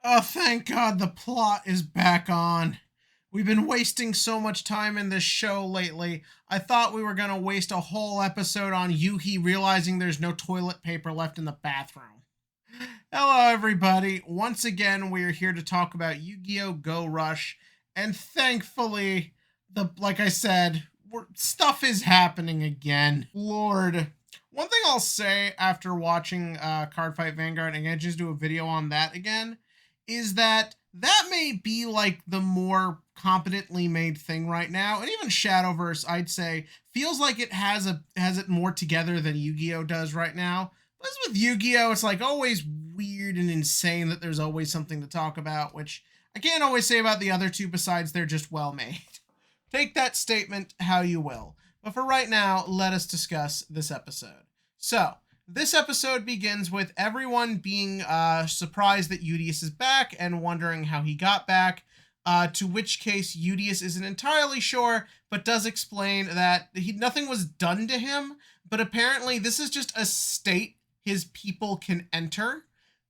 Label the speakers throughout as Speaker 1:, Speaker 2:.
Speaker 1: Oh, thank God the plot is back on. We've been wasting so much time in this show lately. I thought we were gonna waste a whole episode on Yuhi realizing there's no toilet paper left in the bathroom. Hello, everybody. Once again, we are here to talk about Yu-Gi-Oh! Go Rush, and thankfully, like I said, stuff is happening again. Lord. One thing I'll say after watching Cardfight Vanguard, and I just do a video on that again, is that may be like the more competently made thing right now, and even Shadowverse, I'd say, feels like it has it more together than Yu-Gi-Oh does right now. But as with Yu-Gi-Oh, it's like always weird and insane that there's always something to talk about, which I can't always say about the other two besides they're just well made. Take that statement how you will. But for right now, let us discuss this episode. So, this episode begins with everyone being surprised that Udius is back and wondering how he got back, to which case Udius isn't entirely sure, but does explain that nothing was done to him, but apparently this is just a state his people can enter,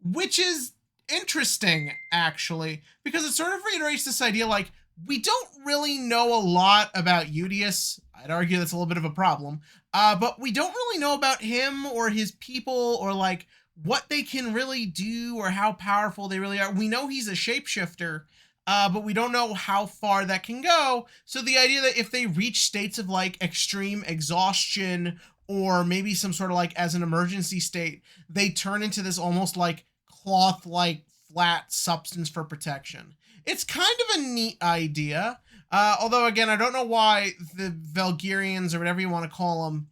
Speaker 1: which is interesting, actually, because it sort of reiterates this idea, like, we don't really know a lot about Udius. I'd argue that's a little bit of a problem. But we don't really know about him or his people or like what they can really do or how powerful they really are. We know he's a shapeshifter, but we don't know how far that can go. So the idea that if they reach states of like extreme exhaustion or maybe some sort of like as an emergency state, they turn into this almost like cloth-like flat substance for protection. It's kind of a neat idea. Although, again, I don't know why the Valgyrians, or whatever you want to call them,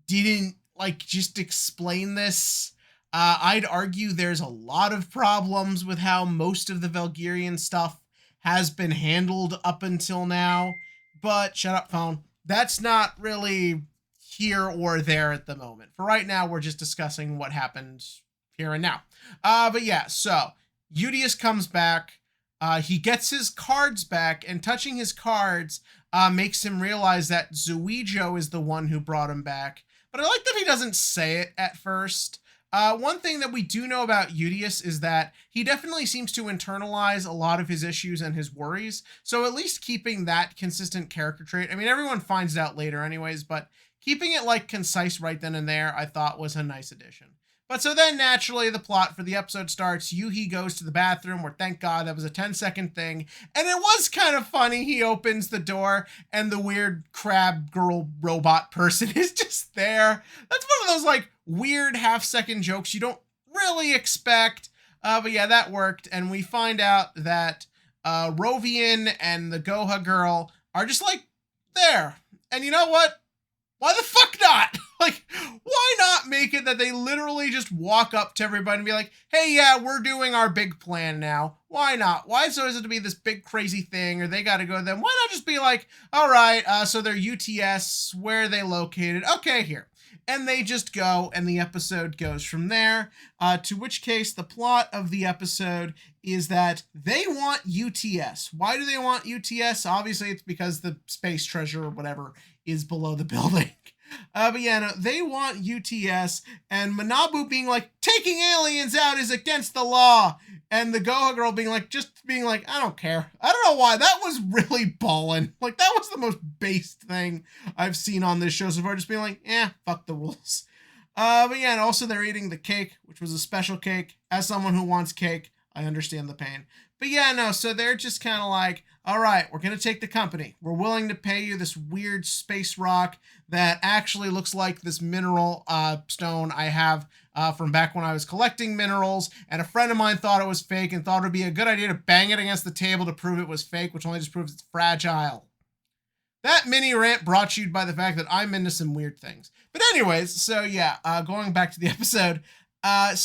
Speaker 1: didn't, like, just explain this. I'd argue there's a lot of problems with how most of the Valgyrian stuff has been handled up until now. But, shut up, phone. That's not really here or there at the moment. For right now, we're just discussing what happened here and now. But yeah, so, Udius comes back. He gets his cards back, and touching his cards makes him realize that YGO is the one who brought him back. But I like that he doesn't say it at first. One thing that we do know about Udius is that he definitely seems to internalize a lot of his issues and his worries. So at least keeping that consistent character trait. I mean, everyone finds it out later anyways, but keeping it like concise right then and there, I thought was a nice addition. But so then naturally the plot for the episode starts. Yuhi goes to the bathroom, where thank God that was a 10-second thing. And it was kind of funny. He opens the door and the weird crab girl robot person is just there. That's one of those like weird half-second jokes you don't really expect. But yeah, that worked. And we find out that Rovian and the Goha girl are just like there. And you know what? Why the fuck not? Like, why not make it that they literally just walk up to everybody and be like, hey, yeah, we're doing our big plan now. Why not? Why so is it to be this big crazy thing, or they got to go to them? Why not just be like, all right, so they're UTS, where are they located? Okay, here. And they just go, and the episode goes from there, to which case the plot of the episode is that they want UTS. Why do they want UTS? Obviously, it's because the space treasure or whatever is below the building. But yeah, no, they want UTS, and Manabu being like, taking aliens out is against the law, and the Goha girl being like, I don't care. I don't know why. That was really ballin'. Like, that was the most based thing I've seen on this show so far, just being like, fuck the rules. But yeah, and also they're eating the cake, which was a special cake. As someone who wants cake, I understand the pain. But yeah, no, so they're just kind of like, all right, we're going to take the company. We're willing to pay you this weird space rock that actually looks like this mineral stone I have from back when I was collecting minerals. And a friend of mine thought it was fake and thought it would be a good idea to bang it against the table to prove it was fake, which only just proves it's fragile. That mini rant brought to you by the fact that I'm into some weird things. But anyways, so yeah, going back to the episode. They're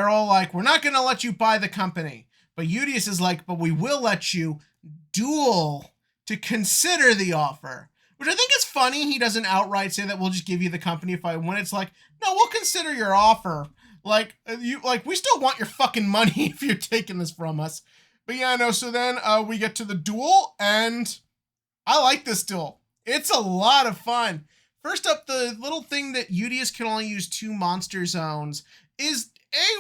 Speaker 1: all like, we're not going to let you buy the company. But Udius is like, but we will let you duel to consider the offer. Which I think is funny. He doesn't outright say that we'll just give you the company if I win. It's like, no, we'll consider your offer. Like, we still want your fucking money if you're taking this from us. But yeah, no, so then we get to the duel, and I like this duel. It's a lot of fun. First up, the little thing that Udius can only use 2 monster zones is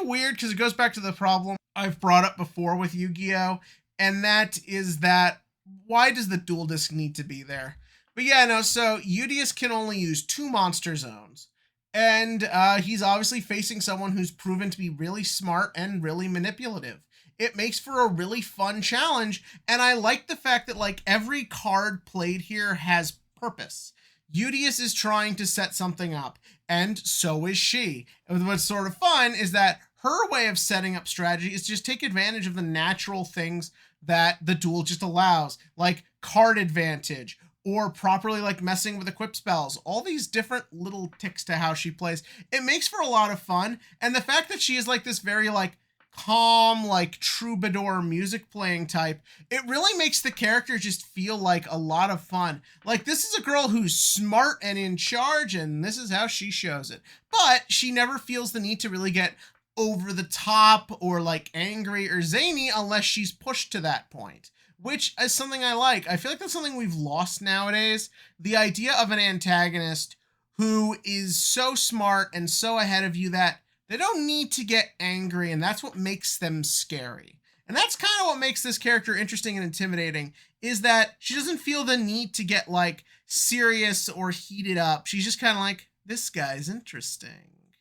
Speaker 1: weird because it goes back to the problem I've brought up before with Yu-Gi-Oh! And that is that why does the dual disc need to be there? But yeah, no, so Udius can only use 2 monster zones. And he's obviously facing someone who's proven to be really smart and really manipulative. It makes for a really fun challenge, and I like the fact that like every card played here has purpose. Udius is trying to set something up, and so is she. And what's sort of fun is that her way of setting up strategy is just take advantage of the natural things that the duel just allows, like card advantage, or properly like messing with equip spells, all these different little ticks to how she plays. It makes for a lot of fun. And the fact that she is like this very like calm, like troubadour music playing type, it really makes the character just feel like a lot of fun. Like this is a girl who's smart and in charge, and this is how she shows it. But she never feels the need to really get over the top or like angry or zany unless she's pushed to that point, which is something I like. I feel like that's something we've lost nowadays. The idea of an antagonist who is so smart and so ahead of you that they don't need to get angry, and that's what makes them scary. And that's kind of what makes this character interesting and intimidating, is that she doesn't feel the need to get like serious or heated up. She's just kind of like, this guy's interesting.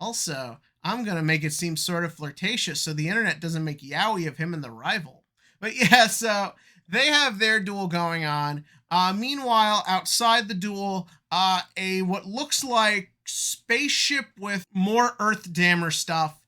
Speaker 1: Also, I'm going to make it seem sort of flirtatious so the internet doesn't make yaoi of him and the rival. But yeah, so they have their duel going on. Meanwhile, outside the duel, what looks like spaceship with more Earth Dammer stuff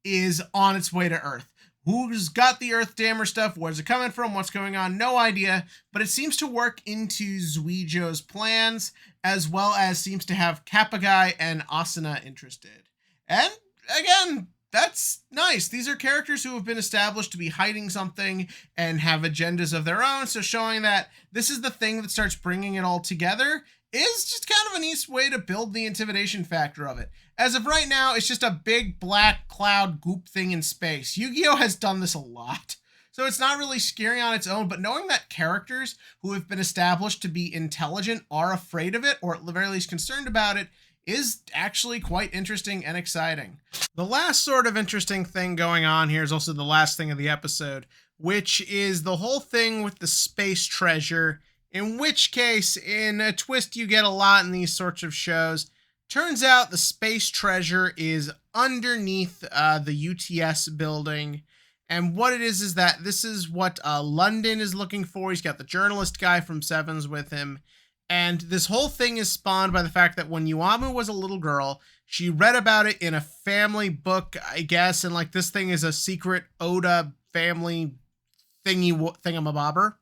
Speaker 1: is on its way to Earth. Who's got the Earth Dammer stuff? Where's it coming from? What's going on? No idea. But it seems to work into YGO's plans, as well as seems to have Kappagai and Asuna interested. And again, that's nice. These are characters who have been established to be hiding something and have agendas of their own. So showing that this is the thing that starts bringing it all together is just kind of a nice way to build the intimidation factor of it. As of right now, it's just a big black cloud goop thing in space. Yu-Gi-Oh! Has done this a lot. So it's not really scary on its own, but knowing that characters who have been established to be intelligent are afraid of it, or at the very least concerned about it, is actually quite interesting and exciting. The last sort of interesting thing going on here is also the last thing of the episode, which is the whole thing with the space treasure, in which case, in a twist you get a lot in these sorts of shows, turns out the space treasure is underneath the UTS building. And what it is that this is what London is looking for. He's got the journalist guy from Sevens with him. And this whole thing is spawned by the fact that when Yuamu was a little girl, she read about it in a family book, I guess. And like this thing is a secret Oda family thingamabobber.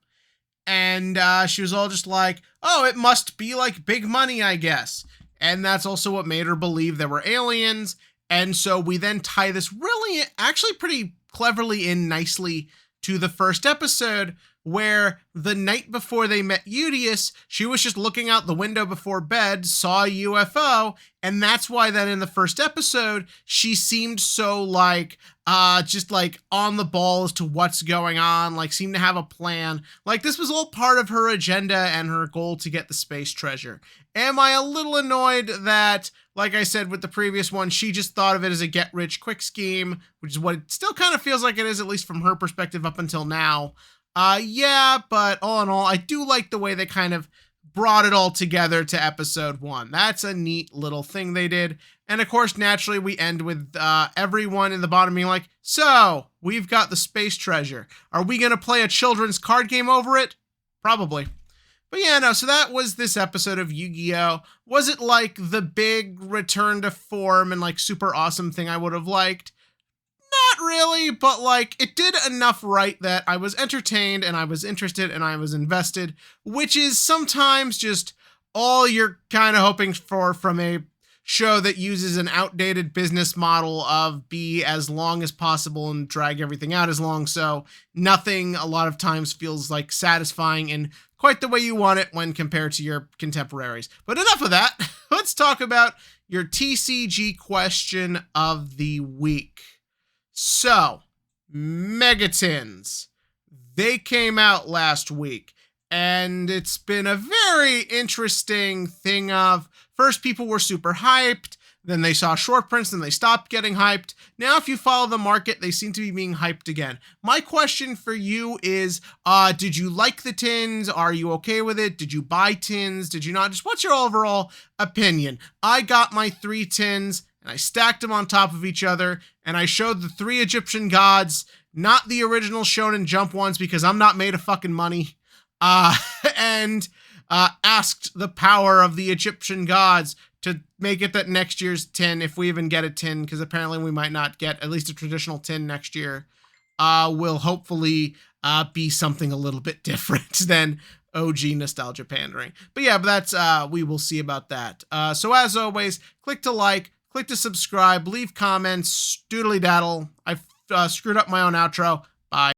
Speaker 1: And she was all just like, oh, it must be like big money, I guess. And that's also what made her believe there were aliens. And so we then tie this really actually pretty cleverly in nicely to the first episode, where the night before they met Udius, she was just looking out the window before bed, saw a UFO, and that's why then in the first episode, she seemed so like, just like on the ball as to what's going on, like seemed to have a plan. Like this was all part of her agenda and her goal to get the space treasure. Am I a little annoyed that, like I said with the previous one, she just thought of it as a get-rich-quick scheme, which is what it still kind of feels like it is, at least from her perspective up until now. Yeah, but all in all, I do like the way they kind of brought it all together to episode 1. That's a neat little thing they did. And of course, naturally, we end with everyone in the bottom being like, so, we've got the space treasure. Are we going to play a children's card game over it? Probably. But yeah, no, so that was this episode of Yu-Gi-Oh! Was it like the big return to form and like super awesome thing I would have liked? Not really, but like it did enough right that I was entertained and I was interested and I was invested, which is sometimes just all you're kind of hoping for from a show that uses an outdated business model of be as long as possible and drag everything out as long. So nothing a lot of times feels like satisfying in quite the way you want it when compared to your contemporaries. But enough of that. Let's talk about your TCG question of the week. So, Megatins, they came out last week, and it's been a very interesting thing of, first people were super hyped, Then they saw short prints, then they stopped getting hyped. Now, if you follow the market, they seem to be being hyped again. My question for you is, did you like the tins? Are you okay with it? Did you buy tins? Did you not? Just what's your overall opinion? I got my 3 tins and I stacked them on top of each other and I showed the 3 Egyptian gods, not the original Shonen Jump ones because I'm not made of fucking money. And asked the power of the Egyptian gods to make it that next year's tin, if we even get a tin, because apparently we might not get at least a traditional tin next year, will hopefully be something a little bit different than OG nostalgia pandering. But yeah, but that's, we will see about that. So as always, click to like, click to subscribe, leave comments, doodly daddle. I screwed up my own outro. Bye.